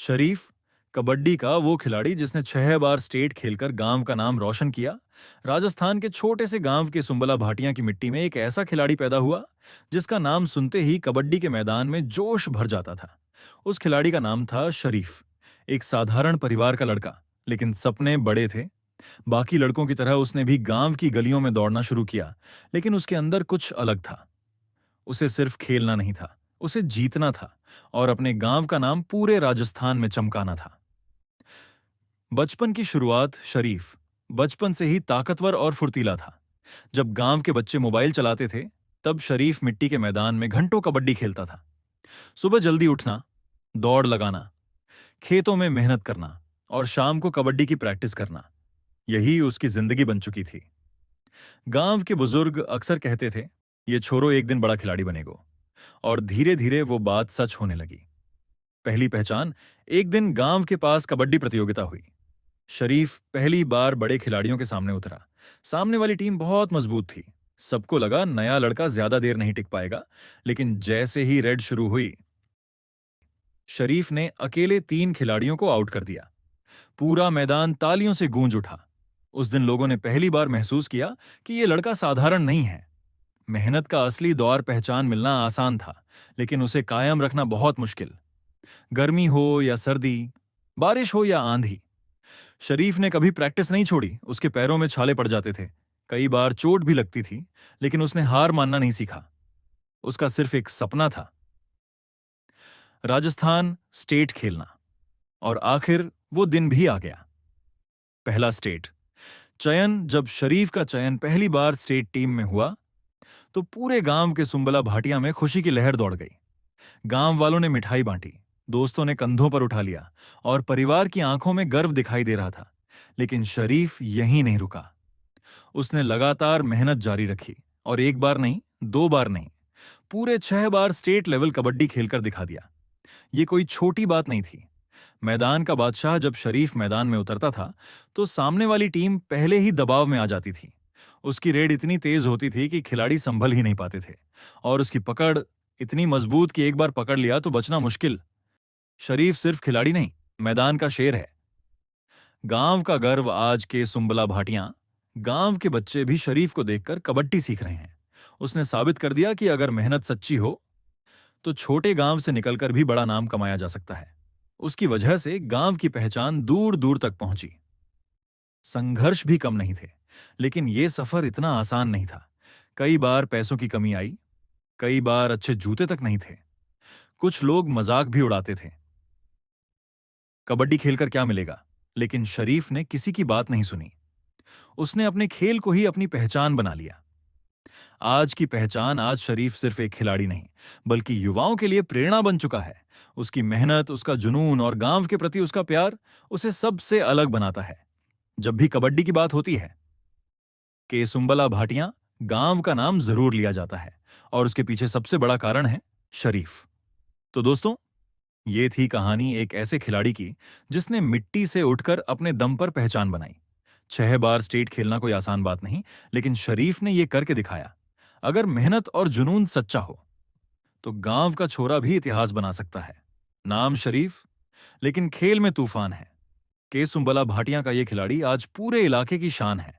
शरीफ कबड्डी का वो खिलाड़ी जिसने 6 बार स्टेट खेलकर गांव का नाम रोशन किया। राजस्थान के छोटे से गांव के सुंबला भाटिया की मिट्टी में एक ऐसा खिलाड़ी पैदा हुआ जिसका नाम सुनते ही कबड्डी के मैदान में जोश भर जाता था। उस खिलाड़ी का नाम था शरीफ। एक साधारण परिवार का लड़का, लेकिन सपने बड़े थे। बाकी लड़कों की तरह उसने भी गांव की गलियों में दौड़ना शुरू किया, लेकिन उसके अंदर कुछ अलग था। उसे सिर्फ खेलना नहीं था, उसे जीतना था और अपने गांव का नाम पूरे राजस्थान में चमकाना था। बचपन की शुरुआत शरीफ बचपन से ही ताकतवर और फुर्तीला था। जब गांव के बच्चे मोबाइल चलाते थे, तब शरीफ मिट्टी के मैदान में घंटों कबड्डी खेलता था। सुबह जल्दी उठना, दौड़ लगाना, खेतों में मेहनत करना और शाम को कबड्डी की प्रैक्टिस करना, यही उसकी जिंदगी बन चुकी थी। गांव के बुजुर्ग अक्सर कहते थे, ये छोरो एक दिन बड़ा खिलाड़ी बनेगो। और धीरे धीरे वो बात सच होने लगी। पहली पहचान, एक दिन गांव के पास कबड्डी प्रतियोगिता हुई। शरीफ पहली बार बड़े खिलाड़ियों के सामने उतरा। सामने वाली टीम बहुत मजबूत थी। सबको लगा नया लड़का ज्यादा देर नहीं टिक पाएगा, लेकिन जैसे ही रेड शुरू हुई, शरीफ ने अकेले 3 खिलाड़ियों को आउट कर दिया। पूरा मैदान तालियों से गूंज उठा। उस दिन लोगों ने पहली बार महसूस किया कि यह लड़का साधारण नहीं है। मेहनत का असली दौर पहचान मिलना आसान था, लेकिन उसे कायम रखना बहुत मुश्किल। गर्मी हो या सर्दी, बारिश हो या आंधी, शरीफ ने कभी प्रैक्टिस नहीं छोड़ी। उसके पैरों में छाले पड़ जाते थे, कई बार चोट भी लगती थी, लेकिन उसने हार मानना नहीं सीखा। उसका सिर्फ एक सपना था, राजस्थान स्टेट खेलना। और आखिर वो दिन भी आ गया। पहला स्टेट चयन। जब शरीफ का चयन पहली बार स्टेट टीम में हुआ, तो पूरे गांव के सुंबला भाटिया में खुशी की लहर दौड़ गई। गांव वालों ने मिठाई बांटी, दोस्तों ने कंधों पर उठा लिया और परिवार की आंखों में गर्व दिखाई दे रहा था। लेकिन शरीफ यहीं नहीं रुका। उसने लगातार मेहनत जारी रखी और एक बार नहीं, 2 बार नहीं, पूरे 6 बार स्टेट लेवल कबड्डी खेलकर दिखा दिया। ये कोई छोटी बात नहीं थी। मैदान का बादशाह जब शरीफ मैदान में उतरता था, तो सामने वाली टीम पहले ही दबाव में आ जाती थी। उसकी रेड इतनी तेज होती थी कि खिलाड़ी संभल ही नहीं पाते थे, और उसकी पकड़ इतनी मजबूत कि एक बार पकड़ लिया तो बचना मुश्किल। शरीफ सिर्फ खिलाड़ी नहीं, मैदान का शेर है। गांव का गर्व आज के सुंबला भाटियां। गांव के बच्चे भी शरीफ को देखकर कबड्डी सीख रहे हैं। उसने साबित कर दिया कि अगर मेहनत सच्ची हो, तो छोटे गांव से निकलकर भी बड़ा नाम कमाया जा सकता है। उसकी वजह से गांव की पहचान दूर दूर तक पहुंची। संघर्ष भी कम नहीं थे, लेकिन यह सफर इतना आसान नहीं था। कई बार पैसों की कमी आई, कई बार अच्छे जूते तक नहीं थे। कुछ लोग मजाक भी उड़ाते थे, कबड्डी खेलकर क्या मिलेगा। लेकिन शरीफ ने किसी की बात नहीं सुनी। उसने अपने खेल को ही अपनी पहचान बना लिया। आज की पहचान, आज शरीफ सिर्फ एक खिलाड़ी नहीं, बल्कि युवाओं के लिए प्रेरणा बन चुका है। उसकी मेहनत, उसका जुनून और गांव के प्रति उसका प्यार उसे सबसे अलग बनाता है। जब भी कबड्डी की बात होती है, के सुंबला भाटिया गांव का नाम जरूर लिया जाता है, और उसके पीछे सबसे बड़ा कारण है शरीफ। तो दोस्तों, ये थी कहानी एक ऐसे खिलाड़ी की जिसने मिट्टी से उठकर अपने दम पर पहचान बनाई। 6 बार स्टेट खेलना कोई आसान बात नहीं, लेकिन शरीफ ने यह करके दिखाया। अगर मेहनत और जुनून सच्चा हो, तो गांव का छोरा भी इतिहास बना सकता है। नाम शरीफ, लेकिन खेल में तूफान है। के सुंबला भाटिया का यह खिलाड़ी आज पूरे इलाके की शान है।